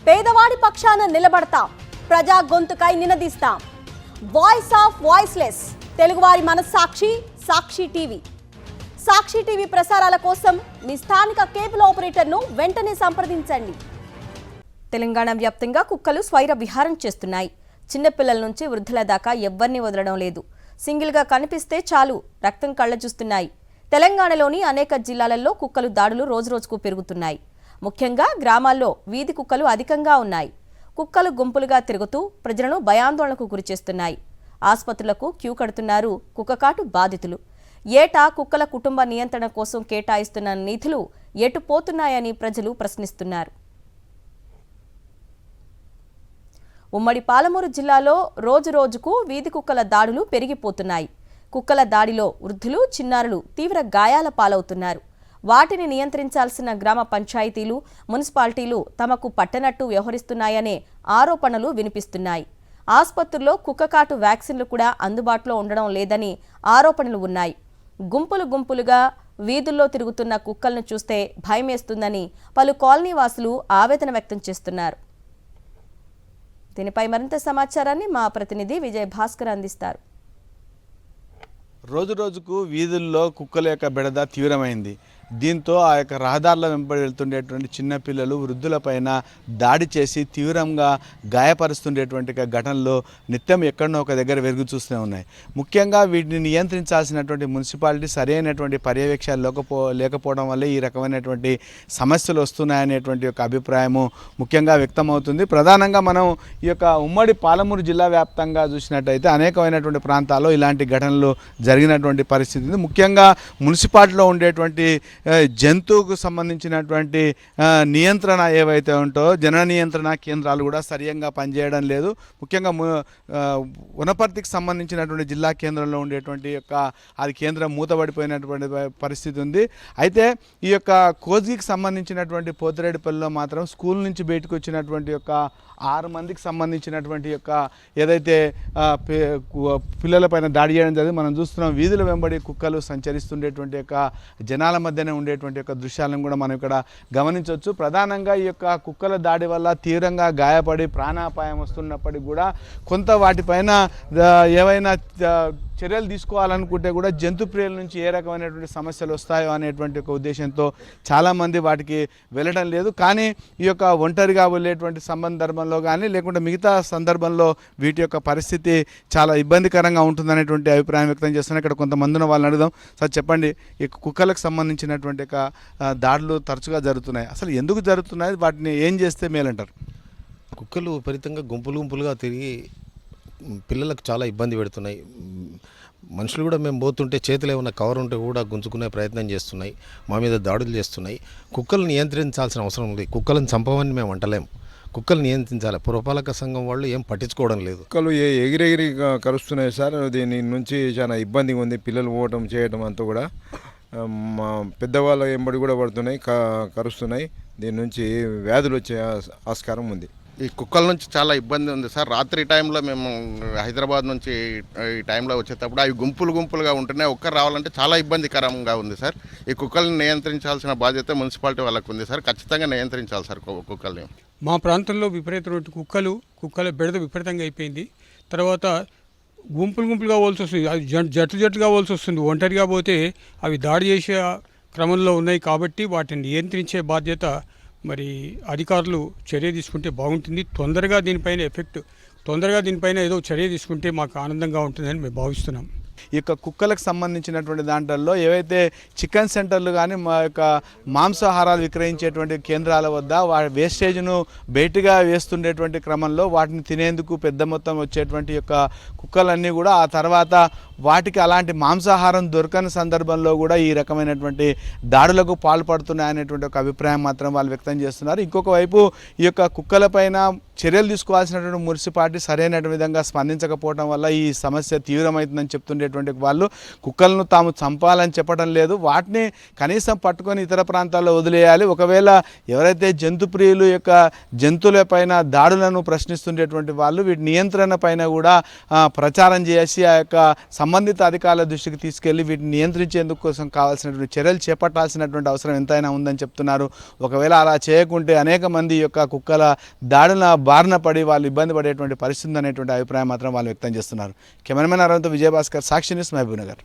పేదవాడి పక్షాన నిలబడతాం, ప్రజా గొంతుకై నినదిస్తాం. వాయిస్ ఆఫ్ వాయిస్లెస్, తెలుగువారి మనస్సాక్షి సాక్షి టీవీ. సాక్షి టీవీ ప్రసారాల కోసం మీ స్థానిక కేబుల్ ఆపరేటర్ను వెంటనే సంప్రదించండి. తెలంగాణ వ్యాప్తంగా కుక్కలు స్వైర విహారం చేస్తున్నాయి. చిన్నపిల్లల నుంచి వృద్ధుల దాకా ఎవ్వరిని వదలడం లేదు. సింగిల్గా కనిపిస్తే చాలు రక్తం కళ్ళ చూస్తున్నాయి. తెలంగాణలోని అనేక జిల్లాలలో కుక్కలు దాడులు రోజురోజుకు పెరుగుతున్నాయి. ముఖ్యంగా గ్రామాల్లో వీధి కుక్కలు అధికంగా ఉన్నాయి. కుక్కలు గుంపులుగా తిరుగుతూ ప్రజలను భయాందోళనకు గురిచేస్తున్నాయి. ఆసుపత్రులకు క్యూ కడుతున్నారు కుక్కకాటు బాధితులు. ఏటా కుక్కల కుటుంబ నియంత్రణ కోసం కేటాయిస్తున్న నిధులు ఎటు పోతున్నాయని ప్రజలు ప్రశ్నిస్తున్నారు. ఉమ్మడి పాలమూరు జిల్లాలో రోజురోజుకు వీధి కుక్కల దాడులు పెరిగిపోతున్నాయి. కుక్కల దాడిలో వృద్ధులు, చిన్నారులు తీవ్ర గాయాల పాలవుతున్నారు. వాటిని నియంత్రించాల్సిన గ్రామ పంచాయతీలు, మున్సిపాలిటీలు తమకు పట్టనట్టు వ్యవహరిస్తున్నాయనే ఆరోపణలు వినిపిస్తున్నాయి. ఆసుపత్రుల్లో కుక్కకాటు వ్యాక్సిన్లు కూడా అందుబాటులో ఉండడం లేదని ఆరోపణలు ఉన్నాయి. గుంపులుగా వీధుల్లో తిరుగుతున్న కుక్కలను చూస్తే భయమేస్తుందని పలు కాలనీ వాసులు ఆవేదన వ్యక్తం చేస్తున్నారు. దీనిపై మరింత సమాచారాన్ని మా ప్రతినిధి విజయ్ భాస్కర్ అందిస్తారు. రోజురోజుకు వీధుల్లో కుక్కల యొక్క బెడద తీవ్రమైంది. దీంతో ఆ యొక్క రహదారుల వెంబడి వెళ్తుండేటువంటి చిన్నపిల్లలు, వృద్ధులపైన దాడి చేసి తీవ్రంగా గాయపరుస్తుండేటువంటి ఘటనలు నిత్యం ఎక్కడనో ఒక దగ్గర వెలుగు చూస్తూనే ఉన్నాయి. ముఖ్యంగా వీటిని నియంత్రించాల్సినటువంటి మున్సిపాలిటీ సరైనటువంటి పర్యవేక్షణ లేకపోవడం వల్లే ఈ రకమైనటువంటి సమస్యలు వస్తున్నాయనేటువంటి ఒక అభిప్రాయము ముఖ్యంగా వ్యక్తమవుతుంది. ప్రధానంగా మనం ఈ యొక్క ఉమ్మడి పాలమూరు జిల్లా వ్యాప్తంగా చూసినట్టయితే అనేకమైనటువంటి ప్రాంతాల్లో ఇలాంటి ఘటనలు జరిగినటువంటి పరిస్థితి ఉంది. ముఖ్యంగా మున్సిపాలిటీలో ఉండేటువంటి జంతువుకు సంబంధించినటువంటి నియంత్రణ ఏవైతే ఉంటాయో జన నియంత్రణ కేంద్రాలు కూడా సరిగ్గా పనిచేయడం లేదు. ముఖ్యంగా వనపర్తికి సంబంధించినటువంటి జిల్లా కేంద్రంలో ఉండేటువంటి యొక్క అది కేంద్రం మూతబడిపోయినటువంటి పరిస్థితి ఉంది. అయితే ఈ యొక్క కోజికి సంబంధించినటువంటి పోతిరెడ్డిపల్లిలో మాత్రం స్కూల్ నుంచి బయటకు వచ్చినటువంటి యొక్క 6 మందికి సంబంధించినటువంటి యొక్క ఏదైతే పిల్లలపైన దాడి చేయడం జరిగింది. మనం చూస్తున్నాం వీధుల వెంబడి కుక్కలు సంచరిస్తుండేటువంటి యొక్క జనాల మధ్యనే ఉండేటువంటి యొక్క దృశ్యాలను కూడా మనం ఇక్కడ గమనించవచ్చు. ప్రధానంగా ఈ యొక్క కుక్కల దాడి వల్ల తీవ్రంగా గాయపడి ప్రాణాపాయం వస్తున్నప్పటికీ కూడా కొంత వాటిపైన ఏవైనా చర్యలు తీసుకోవాలనుకుంటే కూడా జంతు ప్రియుల నుంచి ఏ రకమైనటువంటి సమస్యలు వస్తాయో అనేటువంటి ఒక ఉద్దేశంతో చాలామంది వాటికి వెళ్ళడం లేదు. కానీ ఈ యొక్క ఒంటరిగా వెళ్ళేటువంటి సందర్భంలో కానీ లేకుంటే మిగతా సందర్భంలో వీటి యొక్క పరిస్థితి చాలా ఇబ్బందికరంగా ఉంటుందనేటువంటి అభిప్రాయం వ్యక్తం చేస్తున్నారు. ఇక్కడ కొంతమందిని వాళ్ళని అడుగుదాం. సార్ చెప్పండి, ఈ కుక్కలకు సంబంధించినటువంటి యొక్క దాడులు తరచుగా జరుగుతున్నాయి. అసలు ఎందుకు జరుగుతున్నాయి, వాటిని ఏం చేస్తే మేలంటారు? కుక్కలు విపరీతంగా గుంపులుగా తిరిగి పిల్లలకు చాలా ఇబ్బంది పెడుతున్నాయి. మనుషులు కూడా మేము పోతుంటే చేతిలో ఏమన్నా కవర్ ఉంటే కూడా గుంజుకునే ప్రయత్నం చేస్తున్నాయి, మా మీద దాడులు చేస్తున్నాయి. కుక్కలు నియంత్రించాల్సిన అవసరం ఉంది. కుక్కలను చంపమని మేము అంటలేము, కుక్కలు నియంత్రించాలి. పురపాలక సంఘం వాళ్ళు ఏం పట్టించుకోవడం లేదు. కుక్కలు ఎగిరెగిరి కరుస్తున్నాయి సార్. దీని నుంచి చాలా ఇబ్బందిగా ఉంది. పిల్లలు పోవటం చేయటం అంతా కూడా మా పెద్దవాళ్ళ ఎంబడి కూడా పడుతున్నాయి, కరుస్తున్నాయి. దీని నుంచి వ్యాధులు వచ్చే ఆస్కారం ఉంది. ఈ కుక్కల నుంచి చాలా ఇబ్బంది ఉంది సార్. రాత్రి టైంలో మేము హైదరాబాద్ నుంచి ఈ టైంలో వచ్చేటప్పుడు అవి గుంపులుగా ఉంటున్నాయి. ఒక్కరు రావాలంటే చాలా ఇబ్బందికరంగా ఉంది సార్. ఈ కుక్కల్ని నియంత్రించాల్సిన బాధ్యత మున్సిపాలిటీ వాళ్ళకు ఉంది సార్. ఖచ్చితంగా నియంత్రించాలి సార్ కుక్కల్ని. మా ప్రాంతంలో విపరీతమైన కుక్కల బెడద విపరీతంగా అయిపోయింది. తర్వాత గుంపులుగా పోల్సి వస్తుంది, అది జట్టుగా పోల్సి వస్తుంది. ఒంటరిగా పోతే అవి దాడి చేసే క్రమంలో ఉన్నాయి. కాబట్టి వాటిని నియంత్రించే బాధ్యత మరి అధికారులు చర్య తీసుకుంటే బాగుంటుంది. తొందరగా దీనిపైన ఏదో చర్య తీసుకుంటే మాకు ఆనందంగా ఉంటుందని మేము భావిస్తున్నాం. ఈ యొక్క కుక్కలకు సంబంధించినటువంటి దాంట్లో ఏవైతే చికెన్ సెంటర్లు కానీ మా యొక్క మాంసాహారాలు విక్రయించేటువంటి కేంద్రాల వద్ద వేస్టేజ్ను బయటగా వేస్తుండేటువంటి క్రమంలో వాటిని తినేందుకు పెద్ద మొత్తం వచ్చేటువంటి యొక్క కుక్కలన్నీ కూడా ఆ తర్వాత వాటికి అలాంటి మాంసాహారం దొరకని సందర్భంలో కూడా ఈ రకమైనటువంటి దాడులకు పాల్పడుతున్నాయనేటువంటి ఒక అభిప్రాయం మాత్రం వాళ్ళు వ్యక్తం చేస్తున్నారు. ఇంకొక వైపు ఈ యొక్క కుక్కలపైన చర్యలు తీసుకోవాల్సినటువంటి మున్సిపాలిటీ సరైన విధంగా స్పందించకపోవడం వల్ల ఈ సమస్య తీవ్రమవుతుందని చెప్తుండేటువంటి వాళ్ళు కుక్కలను తాము చంపాలని చెప్పడం లేదు, వాటిని కనీసం పట్టుకొని ఇతర ప్రాంతాల్లో వదిలేయాలి. ఒకవేళ ఎవరైతే జంతు ప్రియులు యొక్క జంతువుల పైన దాడులను ప్రశ్నిస్తుండేటువంటి వాళ్ళు వీటి నియంత్రణ పైన కూడా ప్రచారం చేసి ఆ యొక్క సంబంధిత అధికారుల దృష్టికి తీసుకెళ్లి వీటిని నియంత్రించేందుకు కోసం కావాల్సినటువంటి చర్యలు చేపట్టాల్సినటువంటి అవసరం ఎంతైనా ఉందని చెప్తున్నారు. ఒకవేళ అలా చేయకుంటే అనేక మంది యొక్క కుక్కల దాడుల బారిన పడి వాళ్ళు ఇబ్బంది పడేటువంటి పరిస్థితి అనేటువంటి అభిప్రాయం మాత్రం వాళ్ళు వ్యక్తం చేస్తున్నారు. కెమెరామెన్ అరవింద్, విజయభాస్కర్, సాక్షి న్యూస్, మహబూబ్ నగర్.